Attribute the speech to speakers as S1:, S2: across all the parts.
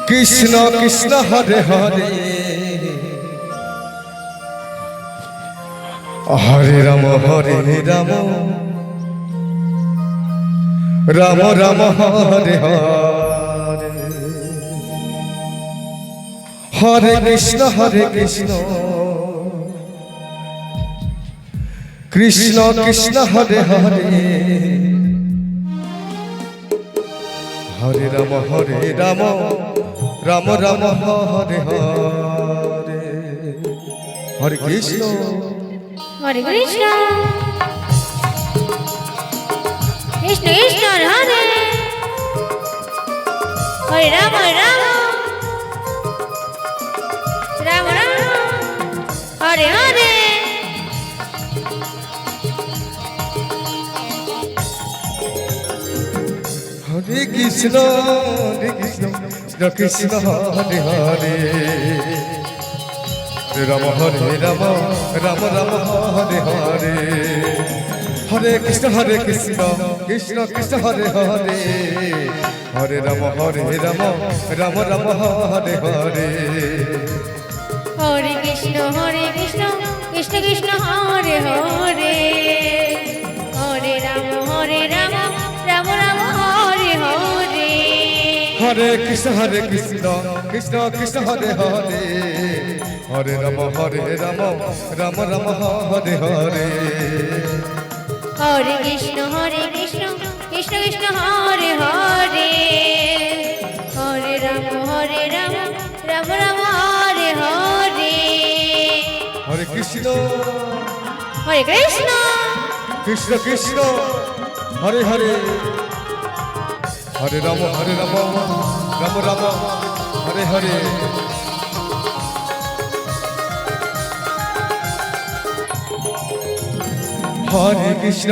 S1: Krishna Krishna Hare Hare Hare Ram Ram Ram Hare Hare Hare Krishna Krishna Krishna Hare Hare Hare Ram Ram Ram Hare Hare Hare Krishna
S2: Hare Krishna Krishna Krishna Hare Hare Ram Ram Ram Hare Hare
S1: Hare Krishna Krishna Krishna Hare Hare Ram Ram Ram Ram Hare Hare Hare Krishna Krishna Krishna Hare Hare Hare Ram Ram Ram Hare Hare
S2: Hare Krishna Krishna Krishna Hare Hare Hare Ram Ram Ram Hare Hare
S1: Hare Krishna Krishna Krishna Hare Hare Hare Ram Ram Ram Hare Hare
S2: Hare Krishna Krishna Krishna Hare Hare Hare Ram Ram Ram Hare Hare
S1: Hare Krishna Krishna Krishna Hare Hare Hare Ram Ram Ram Hare Hare Hare Krishna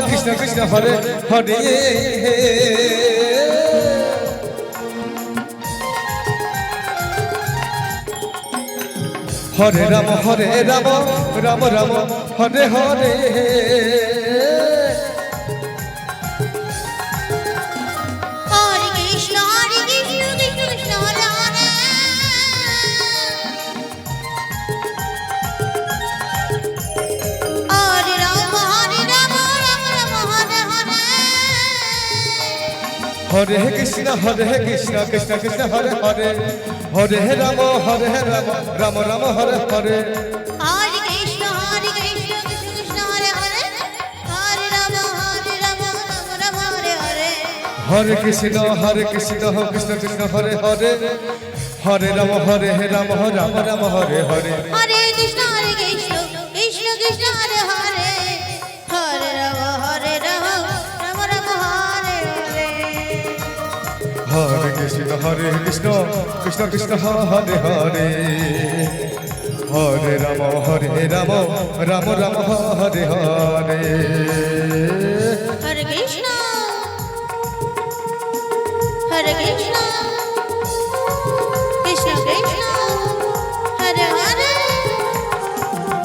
S1: Krishna Krishna Hare Hare Hare Ram Ram Ram Hare Hare
S2: Hare Krishna Krishna Hare Hare Hare Ram Ram Ram Hare Hare
S1: Hare Krishna Krishna Krishna Hare Hare Hare Ram Ram Ram Hare Hare
S2: Hare Krishna Krishna Hare Hare Hare Ram Ram Hare Hare
S1: Hare Krishna Krishna Hare Hare Hare Ram Ram Ram Hare Hare
S2: Hare Krishna Krishna Krishna Hare Hare Hare Ram Ram Ram Hare Hare
S1: Hare Krishna Krishna Krishna Hare Hare Hare Ram Ram Ram Hare Hare
S2: Hare Krishna Krishna Krishna Hare Hare Hare Ram Ram Ram Hare Hare
S1: Hare Krishna Krishna Krishna Hare Hare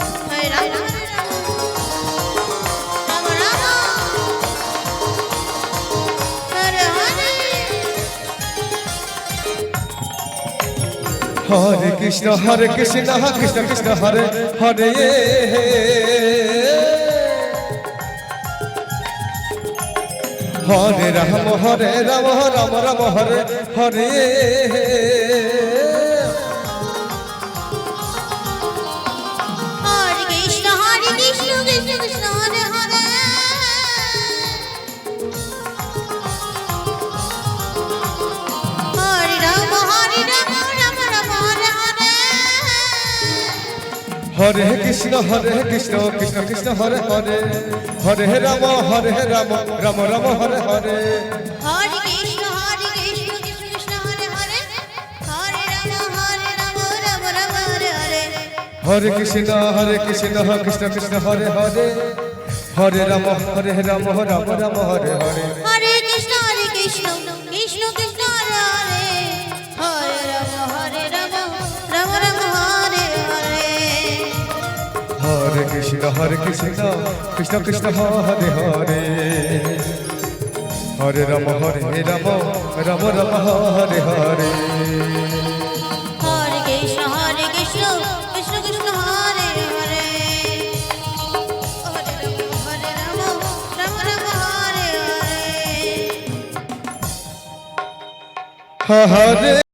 S1: Hare Ram Ram Ram Hare Hare
S2: Hare Krishna Krishna Krishna Hare Hare Hare Ram Ram Ram Hare Hare
S1: Hare Krishna Krishna Krishna Hare Hare Hare Ram Ram Ram Hare Hare
S2: Hare Krishna Krishna Krishna Hare Hare Hare Ram Ram Ram Hare Hare
S1: Hare Krishna Krishna Krishna Hare Hare Hare Ram Ram Ram Hare Hare
S2: Hare Krishna Krishna Krishna Hare Hare Hare Ram Ram Ram Hare Hare
S1: Hare Krishna Krishna Krishna Krishna Hare Hare Hare Ram Ram Ram Hare Hare
S2: Hare Krishna Krishna Krishna Hare Hare Hare Ram Ram Ram Hare Hare
S1: Hare